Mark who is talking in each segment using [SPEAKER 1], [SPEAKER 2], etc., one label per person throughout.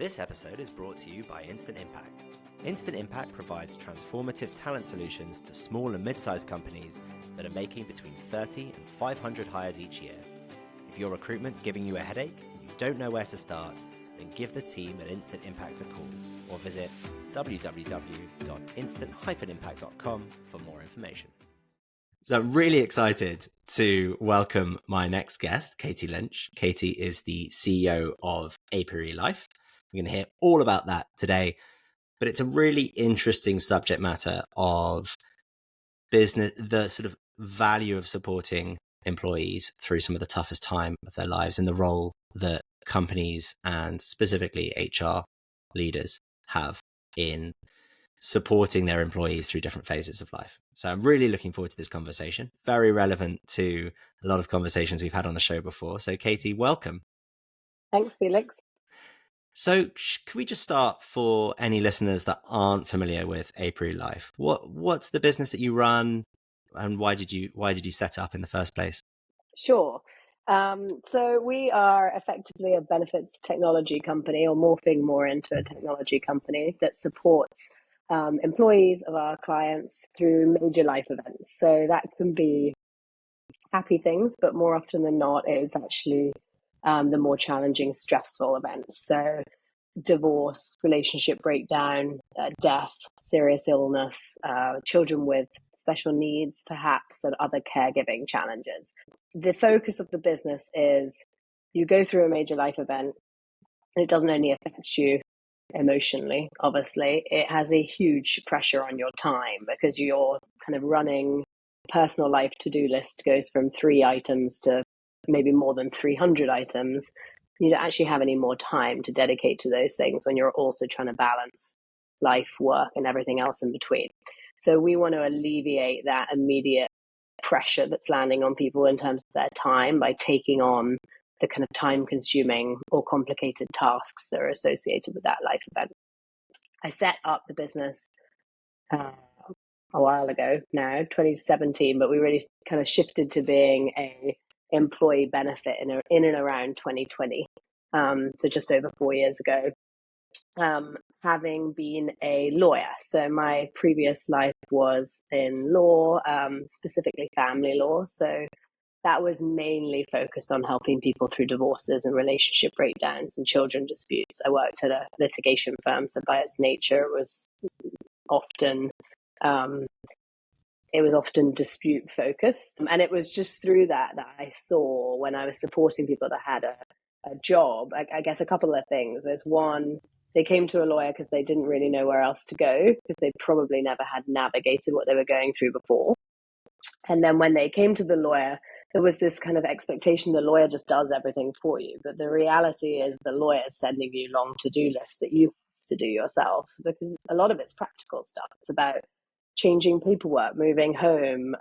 [SPEAKER 1] This episode is brought to you by Instant Impact. Instant Impact provides transformative talent solutions to small and mid-sized companies that are making between 30 and 500 hires each year. If your recruitment's giving you a headache and you don't know where to start, then give the team at Instant Impact a call or visit www.instant-impact.com for more information. So I'm really excited to welcome my next guest, Katie Lynch. Katie is the CEO of Apiary Life. We're going to hear all about that today, but it's a really interesting subject matter of business, the sort of value of supporting employees through some of the toughest time of their lives and the role that companies and specifically HR leaders have in supporting their employees through different phases of life. So I'm really looking forward to this conversation. Very relevant to a lot of conversations we've had on the show before. So Katie, welcome.
[SPEAKER 2] Thanks, Felix.
[SPEAKER 1] So can we just start for any listeners that aren't familiar with Apiary Life? What's the business that you run and why did you set it up in the first place?
[SPEAKER 2] Sure. So we are effectively a benefits technology company, or morphing more into a technology company that supports employees of our clients through major life events. So that can be happy things, but more often than not, it is actually the more challenging, stressful events. So divorce, relationship breakdown, death, serious illness, children with special needs, perhaps, and other caregiving challenges. The focus of the business is you go through a major life event, and it doesn't only affect you emotionally, obviously, it has a huge pressure on your time because you're kind of running personal life to-do list goes from 3 items to maybe more than 300 items. You don't actually have any more time to dedicate to those things when you're also trying to balance life, work, and everything else in between. So we want to alleviate that immediate pressure that's landing on people in terms of their time by taking on the kind of time-consuming or complicated tasks that are associated with that life event. I set up the business a while ago now, 2017, but we really kind of shifted to being a employee benefit in and around 2020, so just over 4 years ago, having been a lawyer. So my previous life was in law, specifically family law. So that was mainly focused on helping people through divorces and relationship breakdowns and children disputes. I worked at a litigation firm, so by its nature, it was often dispute focused. And it was just through that I saw, when I was supporting people that had a job, I guess a couple of things. There's one, they came to a lawyer because they didn't really know where else to go, because they probably never had navigated what they were going through before. And then when they came to the lawyer, there was this kind of expectation the lawyer just does everything for you. But the reality is the lawyer is sending you long to-do lists that you have to do yourself, because a lot of it's practical stuff. It's about changing paperwork, moving home,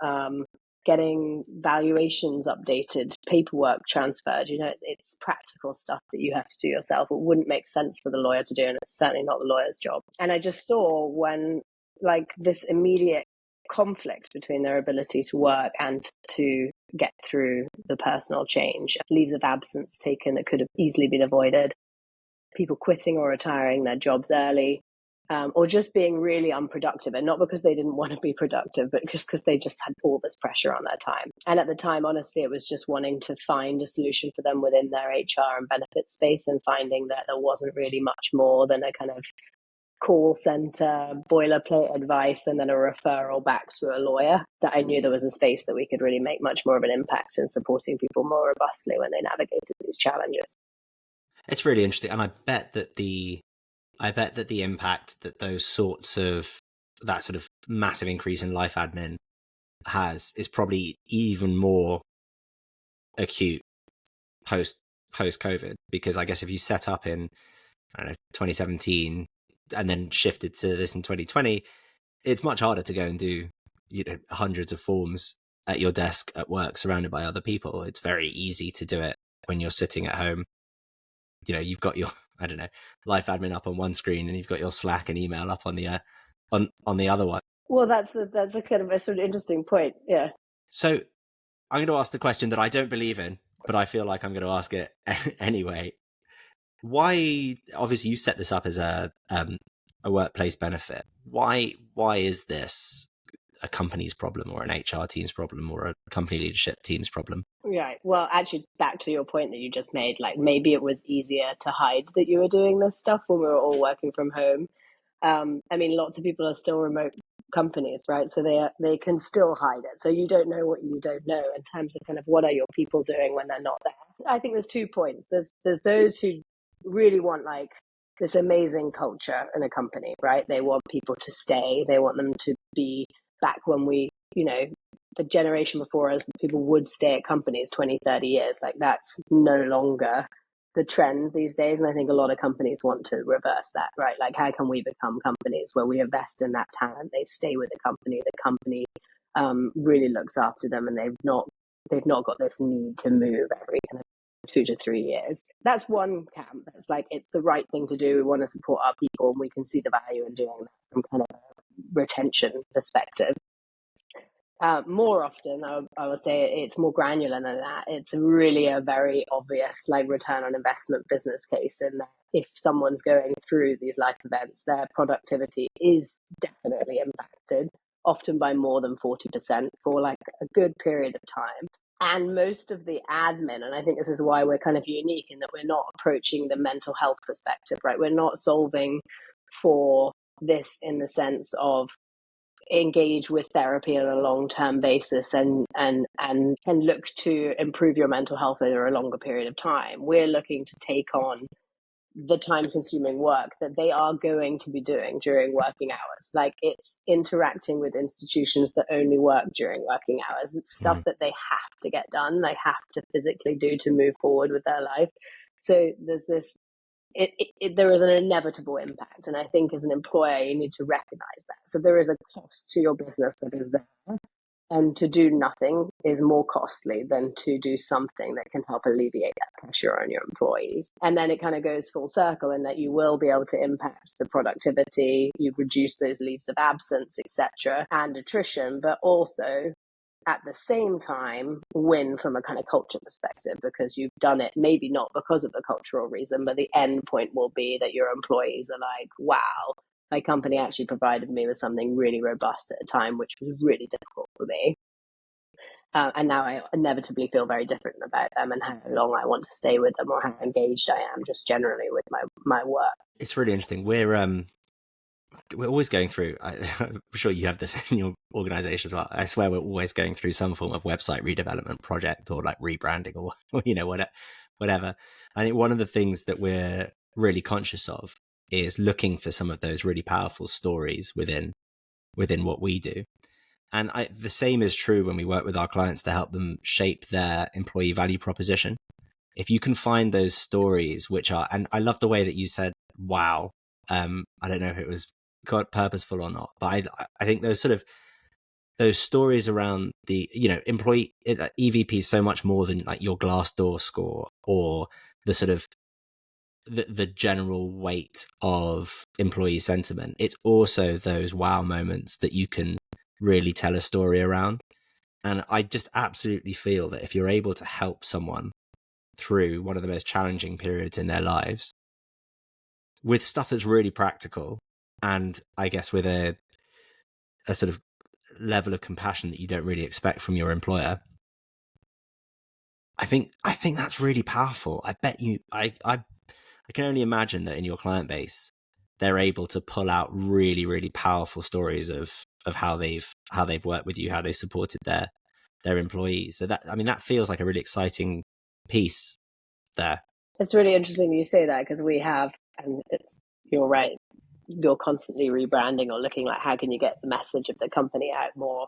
[SPEAKER 2] getting valuations updated, paperwork transferred. It's practical stuff that you have to do yourself. It wouldn't make sense for the lawyer to do, and it's certainly not the lawyer's job. And I just saw when, like, this immediate conflict between their ability to work and to get through the personal change, leaves of absence taken that could have easily been avoided, people quitting or retiring their jobs early, or just being really unproductive, and not because they didn't want to be productive, but just because they just had all this pressure on their time. And at the time, honestly, it was just wanting to find a solution for them within their HR and benefits space, and finding that there wasn't really much more than a kind of call center, boilerplate advice, and then a referral back to a lawyer, that I knew there was a space that we could really make much more of an impact in supporting people more robustly when they navigated these challenges.
[SPEAKER 1] It's really interesting. And I bet that the impact that that sort of massive increase in life admin has is probably even more acute post COVID, because I guess if you set up in 2017 and then shifted to this in 2020, it's much harder to go and do hundreds of forms at your desk at work surrounded by other people. It's very easy to do it when you're sitting at home. You've got your life admin up on one screen, and you've got your Slack and email up on the on the other one.
[SPEAKER 2] Well, that's a kind of a sort of interesting point. Yeah.
[SPEAKER 1] So I'm going to ask the question that I don't believe in, but I feel like I'm going to ask it anyway. Why? Obviously, you set this up as a workplace benefit. Why is this a company's problem, or an HR team's problem, or a company leadership team's problem?
[SPEAKER 2] Right. Well, actually, back to your point that you just made, like maybe it was easier to hide that you were doing this stuff when we were all working from home. I mean, lots of people are still remote companies, right? So they can still hide it. So you don't know what you don't know in terms of kind of what are your people doing when they're not there. I think there's 2 points. There's those who really want like this amazing culture in a company, right? They want people to stay. They want them to be back when we, the generation before us, people would stay at companies 20, 30 years. Like that's no longer the trend these days. And I think a lot of companies want to reverse that, right? Like, how can we become companies where we invest in that talent? They stay with the company really looks after them, and they've not got this need to move every kind of 2 to 3 years. That's one camp. That's like, it's the right thing to do. We want to support our people, and we can see the value in doing that from kind of a retention perspective. More often, I would say it's more granular than that. It's really a very obvious like return on investment business case in that if someone's going through these life events, their productivity is definitely impacted, often by more than 40% for like a good period of time. And most of the admin, and I think this is why we're kind of unique in that we're not approaching the mental health perspective, right? We're not solving for this in the sense of engage with therapy on a long-term basis and look to improve your mental health over a longer period of time. We're looking to take on the time-consuming work that they are going to be doing during working hours. Like, it's interacting with institutions that only work during working hours. It's stuff that they have to get done, they have to physically do to move forward with their life. So there's this there is an inevitable impact. And I think as an employer, you need to recognize that. So there is a cost to your business that is there. And to do nothing is more costly than to do something that can help alleviate that pressure on your employees. And then it kind of goes full circle in that you will be able to impact the productivity, you reduce those leaves of absence, etc., and attrition, but also at the same time win from a kind of culture perspective, because you've done it maybe not because of the cultural reason, but the end point will be that your employees are like, wow, my company actually provided me with something really robust at a time which was really difficult for me. And now I inevitably feel very different about them and how long I want to stay with them or how engaged I am just generally with my work.
[SPEAKER 1] It's really interesting. We're always going through, I'm sure you have this in your organization as well. I swear we're always going through some form of website redevelopment project or like rebranding or whatever. I think one of the things that we're really conscious of is looking for some of those really powerful stories within what we do. And the same is true when we work with our clients to help them shape their employee value proposition. If you can find those stories, which are, and I love the way that you said, wow. I don't know if it was purposeful or not, but I think those stories around the employee EVP is so much more than like your Glassdoor score or the sort of the general weight of employee sentiment. It's also those wow moments that you can really tell a story around. And I just absolutely feel that if you're able to help someone through one of the most challenging periods in their lives with stuff that's really practical, and I guess with a sort of level of compassion that you don't really expect from your employer, I think that's really powerful. I bet you, I can only imagine that in your client base, they're able to pull out really, really powerful stories of how they've worked with you, how they've supported their employees. So that feels like a really exciting piece there.
[SPEAKER 2] It's really interesting you say that, because we have, and you're right, you're constantly rebranding or looking like how can you get the message of the company out more.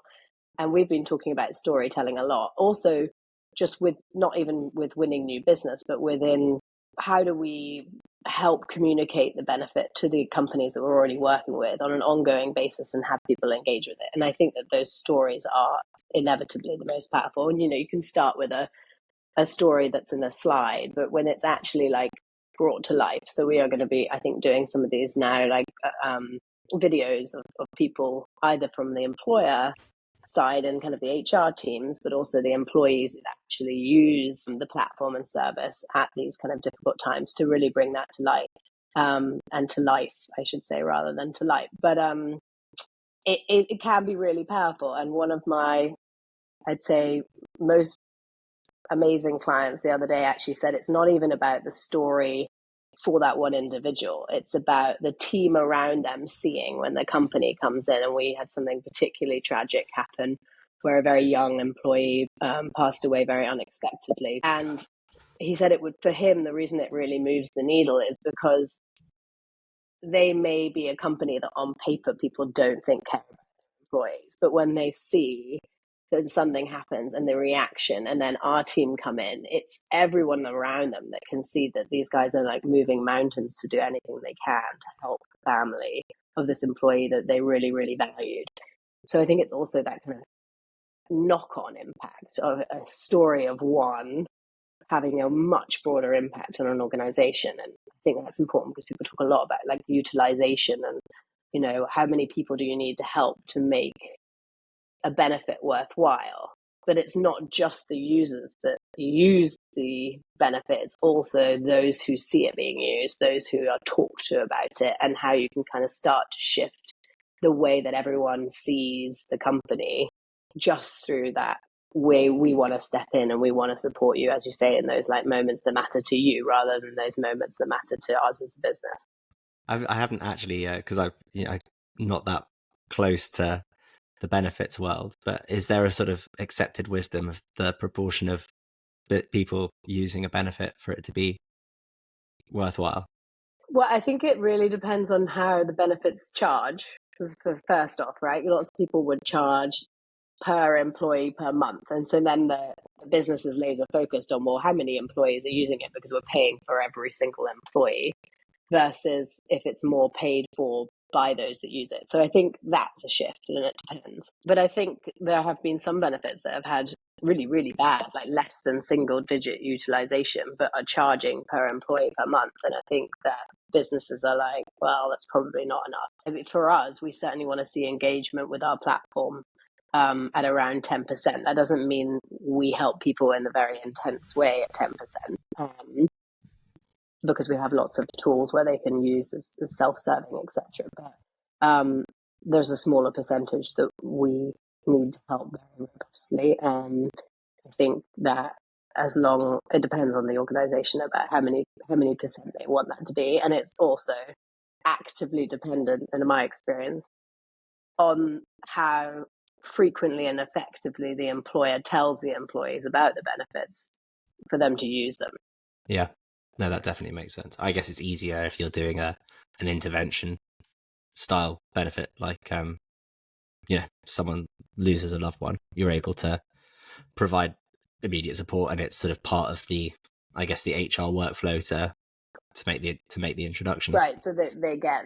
[SPEAKER 2] And we've been talking about storytelling a lot. Also, just with not even with winning new business, but within how do we help communicate the benefit to the companies that we're already working with on an ongoing basis and have people engage with it. And I think that those stories are inevitably the most powerful. And you can start with a story that's in a slide, but when it's actually like brought to life. So we are going to be, I think, doing some of these now, like videos of people either from the employer side and kind of the HR teams, but also the employees that actually use the platform and service at these kind of difficult times to really bring that to light, and to life, I should say, rather than to light. But it can be really powerful. And one of my, I'd say, most amazing clients the other day actually said it's not even about the story for that one individual. It's about the team around them seeing when the company comes in. And we had something particularly tragic happen where a very young employee passed away very unexpectedly. And he said it would, for him, the reason it really moves the needle is because they may be a company that on paper people don't think care about employees, but when they see that something happens and the reaction, and then our team come in, it's everyone around them that can see that these guys are like moving mountains to do anything they can to help the family of this employee that they really, really valued. So I think it's also that kind of knock-on impact of a story of one having a much broader impact on an organization. And I think that's important because people talk a lot about like utilization and, you know, how many people do you need to help to make a benefit worthwhile. But it's not just the users that use the benefit, it's also those who see it being used, those who are talked to about it, and how you can kind of start to shift the way that everyone sees the company just through that way. We want to step in and we want to support you, as you say, in those like moments that matter to you rather than those moments that matter to us as a business.
[SPEAKER 1] I haven't actually, because I'm not that close to the benefits world, but is there a sort of accepted wisdom of the proportion of people using a benefit for it to be worthwhile?
[SPEAKER 2] Well, I think it really depends on how the benefits charge. Because first off, right, lots of people would charge per employee per month. And so then the business is laser focused on, well, how many employees are using it because we're paying for every single employee, versus if it's more paid for by those that use it. So I think that's a shift, and it depends. But I think there have been some benefits that have had really, really bad, like less than single digit utilization, but are charging per employee per month. And I think that businesses are like, well, that's probably not enough. I mean, for us, we certainly want to see engagement with our platform at around 10%. That doesn't mean we help people in a very intense way at 10%. Because we have lots of tools where they can use as self-serving, etc. But there's a smaller percentage that we need to help very robustly. I think that it depends on the organization about how many percent they want that to be. And it's also actively dependent, in my experience, on how frequently and effectively the employer tells the employees about the benefits for them to use them.
[SPEAKER 1] Yeah. No, that definitely makes sense. I guess it's easier if you're doing an intervention style benefit, like someone loses a loved one, you're able to provide immediate support, and it's sort of part of the HR workflow to make the introduction.
[SPEAKER 2] Right, so they get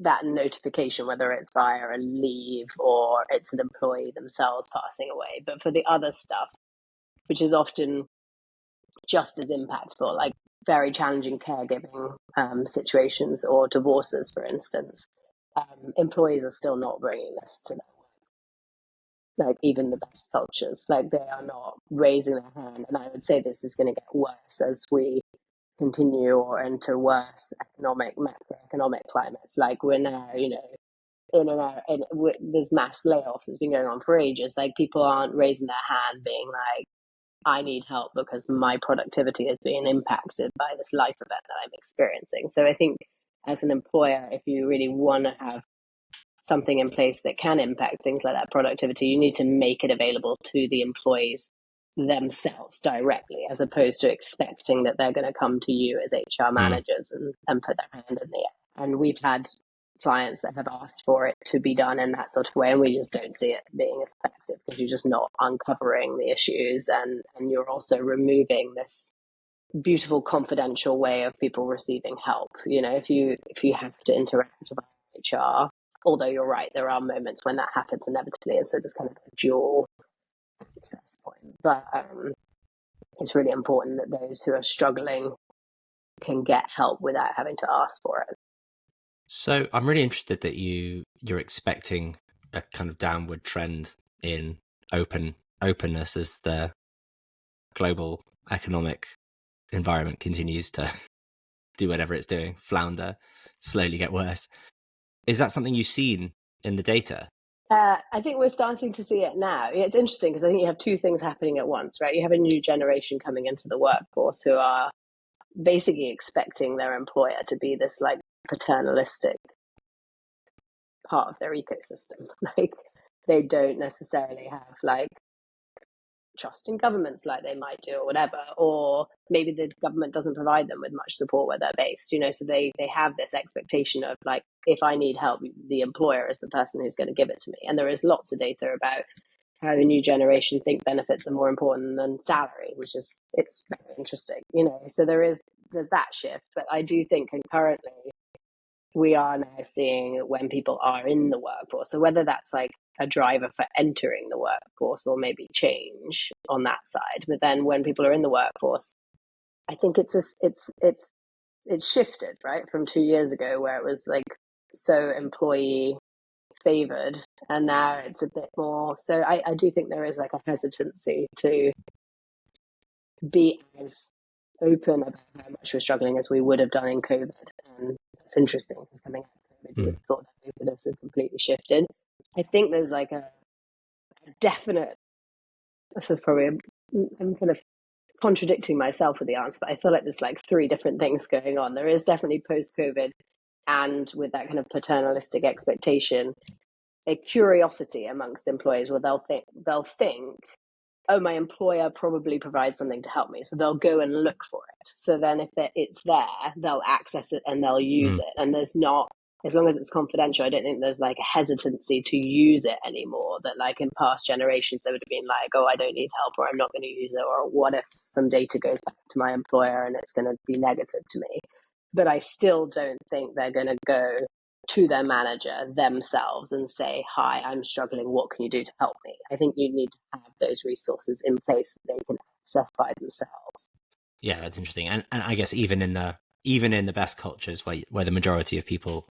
[SPEAKER 2] that notification, whether it's via a leave or it's an employee themselves passing away. But for the other stuff, which is often just as impactful, like very challenging caregiving situations or divorces, for instance, employees are still not bringing this to them. Like even the best cultures, like they are not raising their hand. And I would say this is going to get worse as we continue or enter worse macroeconomic climates. Like we're now, there's mass layoffs. It's been going on for ages. Like people aren't raising their hand being like, I need help because my productivity is being impacted by this life event that I'm experiencing. So I think as an employer, if you really want to have something in place that can impact things like that productivity, you need to make it available to the employees themselves directly, as opposed to expecting that they're going to come to you as HR managers and put their hand in the air. And we've had clients that have asked for it to be done in that sort of way, and we just don't see it being as effective because you're just not uncovering the issues, and you're also removing this beautiful confidential way of people receiving help. If you have to interact with HR, although you're right, there are moments when that happens inevitably, and so there's kind of a dual access point. But it's really important that those who are struggling can get help without having to ask for it.
[SPEAKER 1] So I'm really interested that you're expecting a kind of downward trend in openness as the global economic environment continues to do whatever it's doing, flounder, slowly get worse. Is that something you've seen in the data?
[SPEAKER 2] I think we're starting to see it now. It's interesting because I think you have two things happening at once, right? You have a new generation coming into the workforce who are basically expecting their employer to be this like paternalistic part of their ecosystem. Like they don't necessarily have like trust in governments like they might do or whatever, or maybe the government doesn't provide them with much support where they're based, so they have this expectation of like, if I need help, the employer is the person who's going to give it to me. And there is lots of data about how the new generation think benefits are more important than salary, which is, it's very interesting, so there's that shift. But I do think concurrently we are now seeing when people are in the workforce, so whether that's like a driver for entering the workforce or maybe change on that side, but then when people are in the workforce, I think it's shifted, right, from 2 years ago where it was like so employee favored, and now it's a bit more. So I do think there is like a hesitancy to be as open about how much we're struggling as we would have done in COVID. And it's interesting because coming out of COVID, you would have thought that openness had completely shifted. I think there's like a definite, this is probably, I'm kind of contradicting myself with the answer, but I feel like there's like three different things going on. There is definitely post-COVID, and with that kind of paternalistic expectation, a curiosity amongst employees where they'll think, oh, my employer probably provides something to help me, so they'll go and look for it. So then if it's there, they'll access it and they'll use it. And there's not, as long as it's confidential, I don't think there's like a hesitancy to use it anymore, that like in past generations they would have been like, oh, I don't need help, or I'm not going to use it, or what if some data goes back to my employer and it's going to be negative to me. But I still don't think they're going to go to their manager themselves and say, hi, I'm struggling, what can you do to help me? I think you need to have those resources in place that they can access by themselves.
[SPEAKER 1] Yeah, that's interesting. And I guess even in the best cultures where the majority of people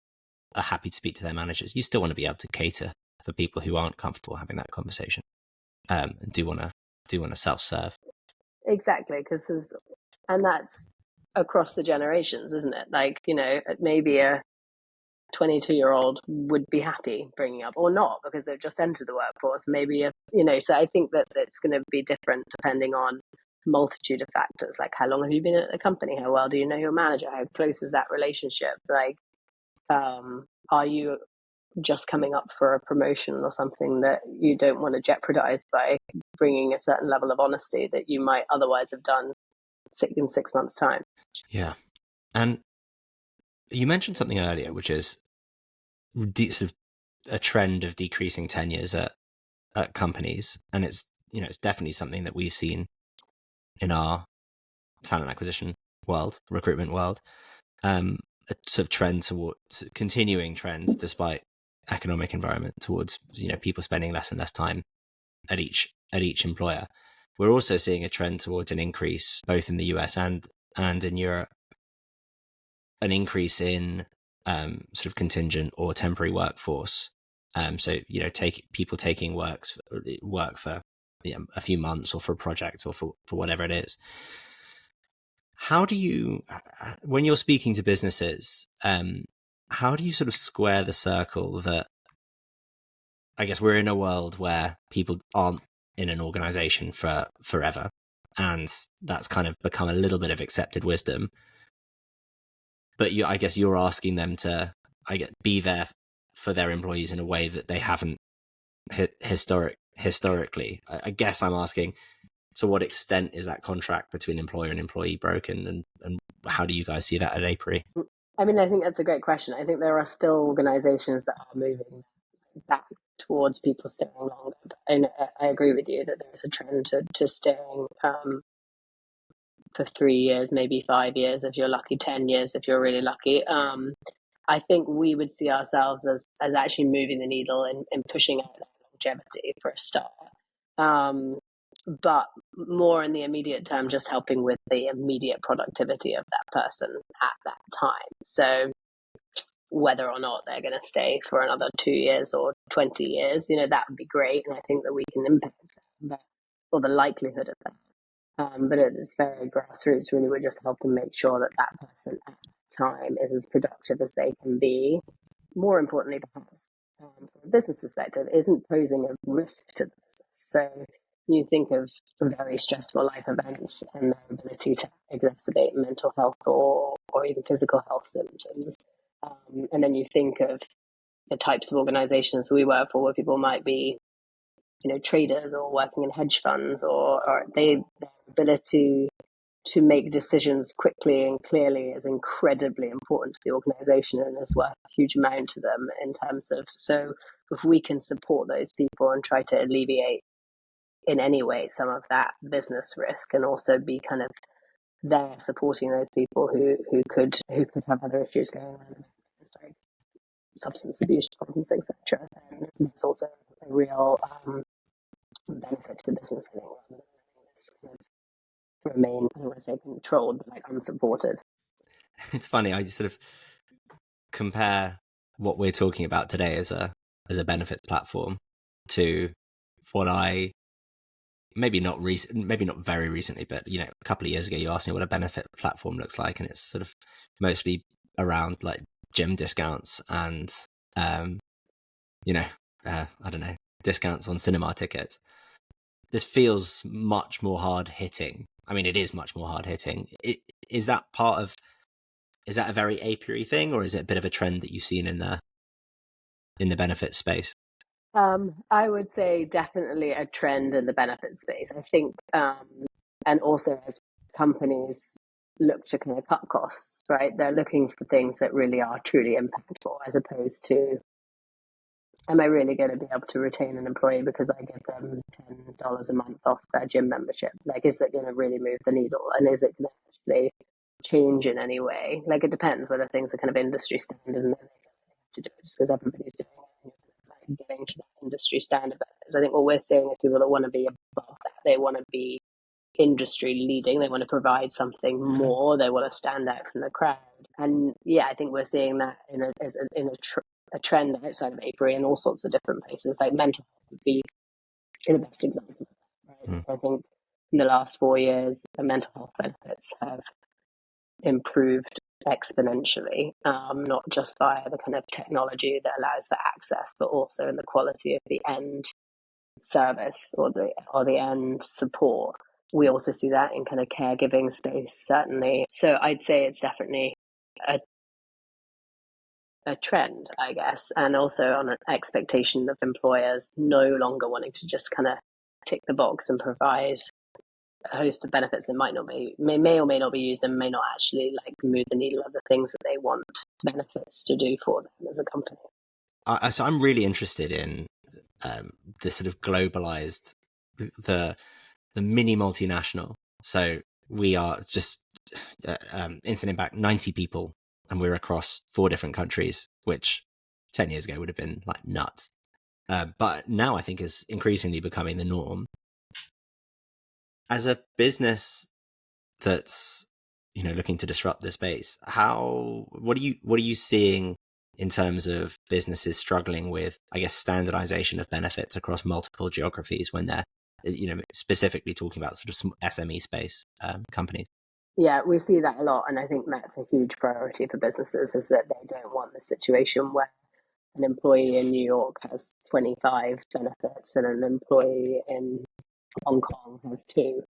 [SPEAKER 1] are happy to speak to their managers, you still want to be able to cater for people who aren't comfortable having that conversation, and do want to self-serve.
[SPEAKER 2] Exactly, and that's across the generations, isn't it? Like, maybe a 22-year-old would be happy bringing up, or not, because they've just entered the workforce. Maybe, so I think that it's going to be different depending on a multitude of factors, like how long have you been at the company? How well do you know your manager? How close is that relationship? Like, are you just coming up for a promotion or something that you don't want to jeopardize by bringing a certain level of honesty that you might otherwise have done in 6 months' time?
[SPEAKER 1] Yeah. And you mentioned something earlier, which is sort of a trend of decreasing tenures at companies. And it's definitely something that we've seen in our talent acquisition world, recruitment world. A sort of trend towards continuing trends despite economic environment towards people spending less and less time at each employer. We're also seeing a trend towards an increase both in the US and in Europe, an increase in sort of contingent or temporary workforce. So people taking work for a few months, or for a project, or for whatever it is. How do you, when you're speaking to businesses, how do you sort of square the circle that, I guess we're in a world where people aren't in an organization for forever, and that's kind of become a little bit of accepted wisdom. But I guess you're asking them to, be there for their employees in a way that they haven't historically. I guess I'm asking, to what extent is that contract between employer and employee broken, and how do you guys see that at Apiary?
[SPEAKER 2] I mean, I think that's a great question. I think there are still organizations that are moving back towards people staying longer. And I agree with you that there's a trend to staying for 3 years, maybe 5 years if you're lucky, 10 years if you're really lucky. I think we would see ourselves as actually moving the needle and pushing out that longevity for a start. But more in the immediate term, just helping with the immediate productivity of that person at that time. So whether or not they're going to stay for another 2 years or 20 years, that would be great. And I think that we can impact that, or the likelihood of that. But at its very grassroots, really, we're just helping make sure that that person at that time is as productive as they can be. More importantly, perhaps, from a business perspective, isn't posing a risk to the business. So you think of very stressful life events and their ability to exacerbate mental health or even physical health symptoms. And then you think of the types of organizations we work for where people might be traders or working in hedge funds, or their ability to make decisions quickly and clearly is incredibly important to the organization and is worth a huge amount to them in terms of, so if we can support those people and try to alleviate in any way some of that business risk and also be kind of there supporting those people who could have other issues going on, like substance abuse problems, etc., then there's also a real benefit to the business, I think, rather than letting this kind of remain, I don't want to say controlled, but like unsupported.
[SPEAKER 1] It's funny, I sort of compare what we're talking about today as a benefits platform to what I maybe not very recently, but a couple of years ago, you asked me what a benefit platform looks like, and it's sort of mostly around like gym discounts and I don't know, discounts on cinema tickets. This feels much more hard hitting. I mean, it is much more hard hitting. Is that a very apiary thing, or is it a bit of a trend that you've seen in the benefit space?
[SPEAKER 2] I would say definitely a trend in the benefit space. I think, and also as companies look to kind of cut costs, right? They're looking for things that really are truly impactful, as opposed to, am I really going to be able to retain an employee because I give them $10 a month off their gym membership? Like, is that going to really move the needle? And is it going to actually change in any way? Like, it depends whether things are kind of industry standard and then they have to do it just because everybody's doing it. Like getting to that industry standard. So I think what we're seeing is people that want to be above that. They want to be industry leading. They want to provide something more. They want to stand out from the crowd. And yeah, I think we're seeing that in a trend outside of Apiary in all sorts of different places. Like mental health would be the best example of that, right? I think in the last 4 years, the mental health benefits have improved exponentially, not just via the kind of technology that allows for access, but also in the quality of the end service or the end support. We also see that in kind of caregiving space, certainly. So I'd say it's definitely a trend, I guess, and also on an expectation of employers no longer wanting to just kind of tick the box and provide a host of benefits that may or may not be used and may not actually like move the needle of the things that they want benefits to do for them as a company.
[SPEAKER 1] So I'm really interested in the sort of globalized, the mini multinational. So we are just incident back 90 people, and we're across 4 different countries, which 10 years ago would have been like nuts. But now I think is increasingly becoming the norm. As a business that's looking to disrupt the space, what are you seeing in terms of businesses struggling with, I guess, standardization of benefits across multiple geographies when they're specifically talking about sort of SME space companies?
[SPEAKER 2] Yeah, we see that a lot, and I think that's a huge priority for businesses, is that they don't want the situation where an employee in New York has 25 benefits and an employee in Hong Kong has 2,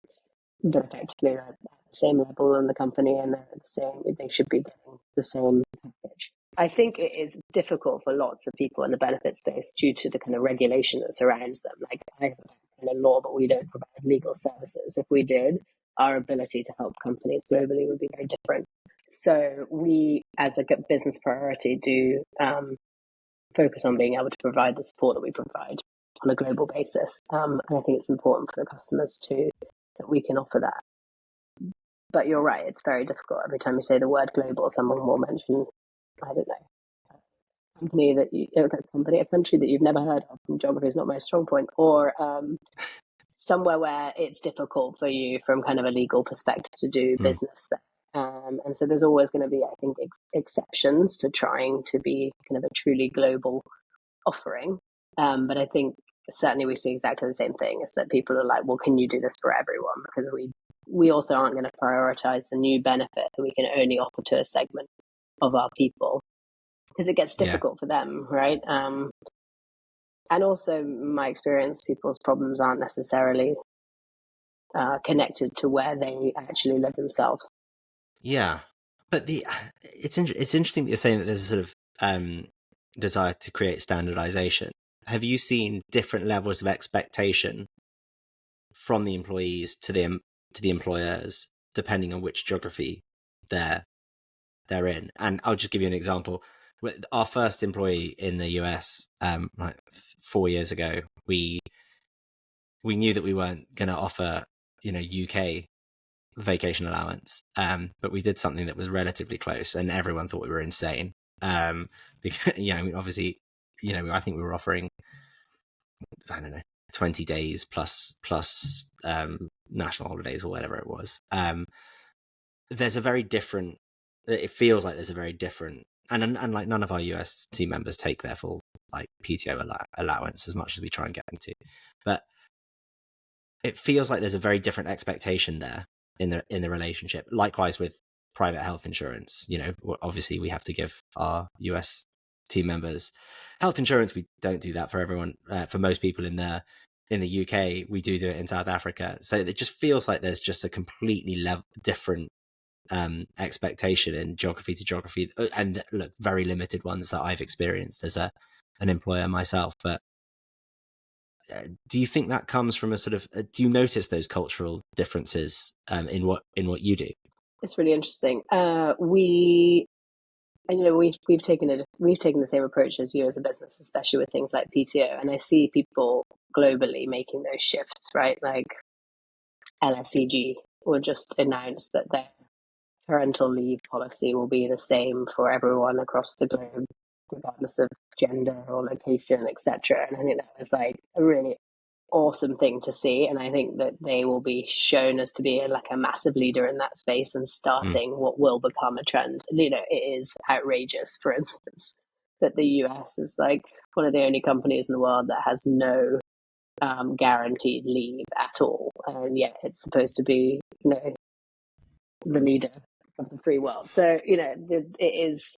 [SPEAKER 2] but effectively they're at the same level in the company and they're the same. They should be getting the same package. I think it is difficult for lots of people in the benefit space due to the kind of regulation that surrounds them. Like, I have a law, but we don't provide legal services. If we did, our ability to help companies globally would be very different. So we, as a business priority, do focus on being able to provide the support that we provide on a global basis. And I think it's important for the customers too that we can offer that. But you're right, it's very difficult. Every time you say the word global, someone will mention, I don't know, a country that you've never heard of, and geography is not my strong point, or somewhere where it's difficult for you from kind of a legal perspective to do business there. And so there's always going to be, I think, exceptions to trying to be kind of a truly global offering. But I think certainly we see exactly the same thing, is that people are like, well, can you do this for everyone? Because we also aren't going to prioritize the new benefit that we can only offer to a segment of our people, because it gets
[SPEAKER 1] Yeah.
[SPEAKER 2] difficult for them, right? And also, my experience, people's problems aren't necessarily connected to where they actually live themselves.
[SPEAKER 1] Yeah. But it's interesting that you're saying that there's a sort of desire to create standardization. Have you seen different levels of expectation from the employees to the employers, depending on which geography they're in? And I'll just give you an example. Our first employee in the US, like 4 years ago, we knew that we weren't going to offer, UK vacation allowance, but we did something that was relatively close, and everyone thought we were insane. Because, I mean, obviously, I think we were offering, I don't know, 20 days plus national holidays or whatever it was. There's a very different. It feels like there's a very different, and like none of our US team members take their full like PTO allowance as much as we try and get them to, but it feels like there's a very different expectation there in the relationship. Likewise with private health insurance, obviously we have to give our US team members health insurance. We don't do that for everyone. For most people in the UK, we do it in South Africa. So it just feels like there's just a completely different expectation in geography to geography, and look, very limited ones that I've experienced as an employer myself. But do you think that comes from a sort of do you notice those cultural differences in what you do?
[SPEAKER 2] It's really interesting. We've taken the same approach as you as a business, especially with things like PTO. And I see people globally making those shifts, right? Like LSEG will just announce that their parental leave policy will be the same for everyone across the globe, regardless of gender or location, etc. And I think that was like a really awesome thing to see, and I think that they will be shown as to be like a massive leader in that space and starting what will become a trend. It is outrageous, for instance, that the US is like one of the only companies in the world that has no guaranteed leave at all, and yet it's supposed to be the leader of the free world. So it is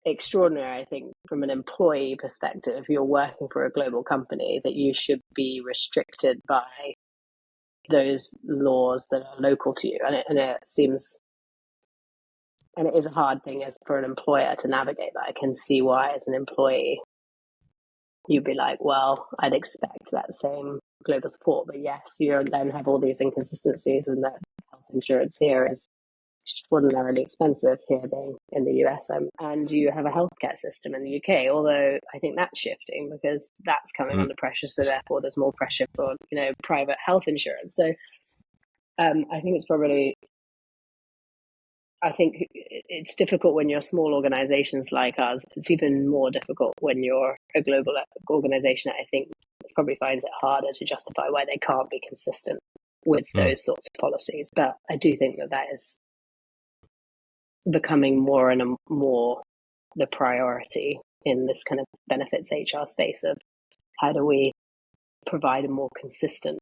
[SPEAKER 2] extraordinary, I think, from an employee perspective. If you're working for a global company, that you should be restricted by those laws that are local to you. And it seems, and it is a hard thing as for an employer to navigate that. I can see why, as an employee, you'd be like, well, I'd expect that same global support. But yes, you then have all these inconsistencies, and that health insurance here is extraordinarily expensive, here being in the US, and you have a healthcare system in the UK, although I think that's shifting because that's coming under pressure, so therefore there's more pressure for private health insurance. So I think it's difficult when you're small organizations like us. It's even more difficult when you're a global organization. I think it probably finds it harder to justify why they can't be consistent with those sorts of policies. But I do think that is becoming more and more the priority in this kind of benefits HR space of how do we provide a more consistent,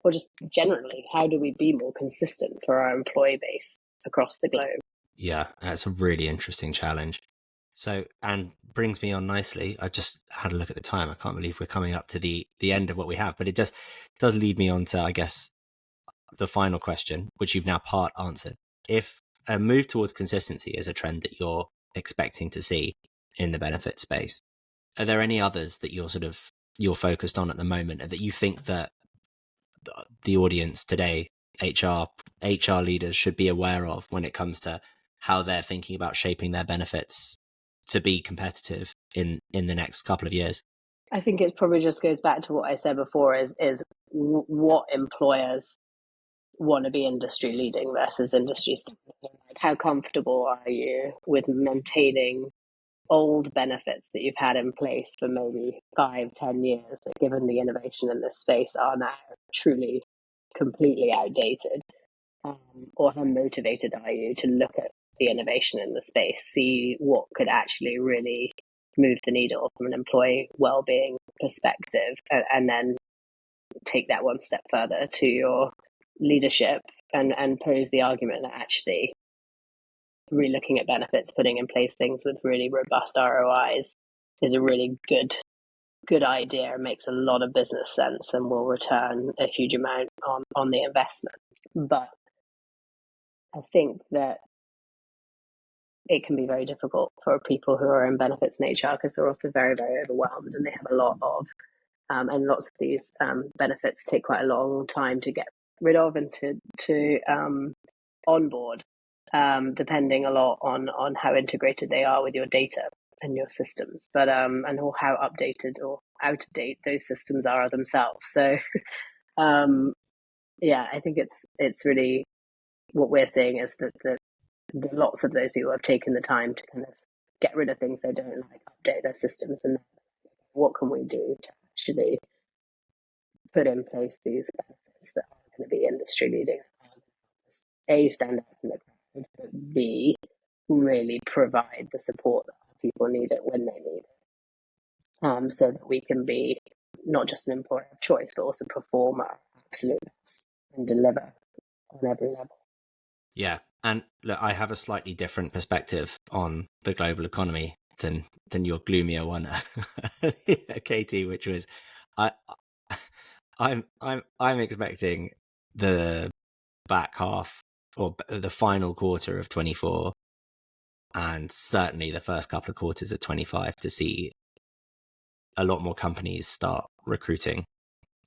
[SPEAKER 2] or just generally, how do we be more consistent for our employee base across the globe?
[SPEAKER 1] Yeah, that's a really interesting challenge. So, and brings me on nicely. I just had a look at the time. I can't believe we're coming up to the end of what we have, but it just does lead me on to, I guess, the final question, which you've now part answered. If a move towards consistency is a trend that you're expecting to see in the benefit space, are there any others that you're focused on at the moment, and that you think that the audience today, HR leaders, should be aware of when it comes to how they're thinking about shaping their benefits to be competitive in the next couple of years?
[SPEAKER 2] I think it probably just goes back to what I said before, is what employers want to be industry leading versus industry standard. Like, how comfortable are you with maintaining old benefits that you've had in place for maybe 5-10 years, that, given the innovation in this space, are now truly completely outdated? Or how motivated are you to look at the innovation in the space, see what could actually really move the needle from an employee well-being perspective, and then take that one step further to your leadership and pose the argument that actually relooking at benefits, putting in place things with really robust ROIs is a really good idea, makes a lot of business sense, and will return a huge amount on the investment. But I think that it can be very difficult for people who are in benefits and HR, because they're also very, very overwhelmed, and they have a lot of and lots of these benefits take quite a long time to get rid of and to onboard, depending a lot on how integrated they are with your data and your systems, but and how updated or out of date those systems are themselves. So yeah, I think it's really, what we're seeing is that lots of those people have taken the time to kind of get rid of things they don't like, update their systems, and what can we do to actually put in place these benefits that are going to be industry leading, A, stand out in the crowd, but B, really provide the support that people need it when they need it, so that we can be not just an employer of choice, but also perform our absolute best and deliver on every level.
[SPEAKER 1] Yeah, and look, I have a slightly different perspective on the global economy than your gloomier one, Katie, which was I'm expecting the back half or the final quarter of 24, and certainly the first couple of quarters of 25, to see a lot more companies start recruiting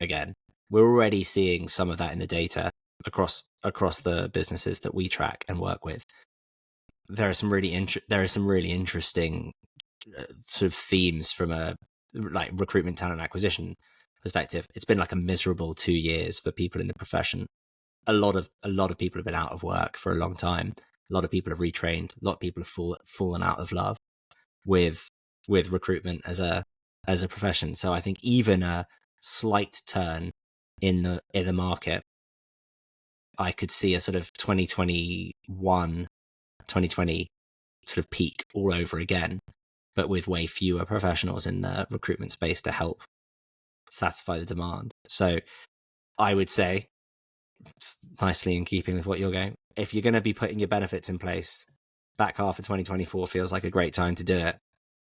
[SPEAKER 1] again. We're already seeing some of that in the data across the businesses that we track and work with. There are some really interesting sort of themes from a like recruitment, talent acquisition perspective. It's been like a miserable 2 years for people in the profession. A lot of people have been out of work for a long time. A lot of people have retrained. A lot of people have fallen out of love with recruitment as a profession. So I think even a slight turn in the market, I could see a sort of 2021, 2020 sort of peak all over again, but with way fewer professionals in the recruitment space to help satisfy the demand. So I would say, nicely in keeping with what you're going, if you're going to be putting your benefits in place, back half of 2024 feels like a great time to do it,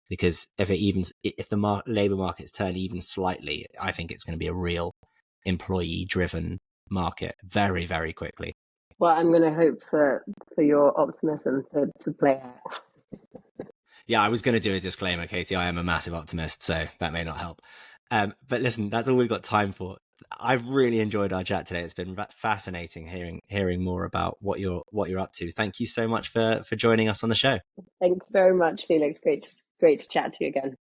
[SPEAKER 1] because if the labour markets turn even slightly, I think it's going to be a real employee driven market very, very quickly.
[SPEAKER 2] Well, I'm going to hope for your optimism to play out.
[SPEAKER 1] Yeah, I was going to do a disclaimer, Katie. I am a massive optimist, so that may not help. But listen, that's all we've got time for. I've really enjoyed our chat today. It's been fascinating hearing more about what you're up to. Thank you so much for joining us on the show.
[SPEAKER 2] Thank you very much, Felix. Great to chat to you again.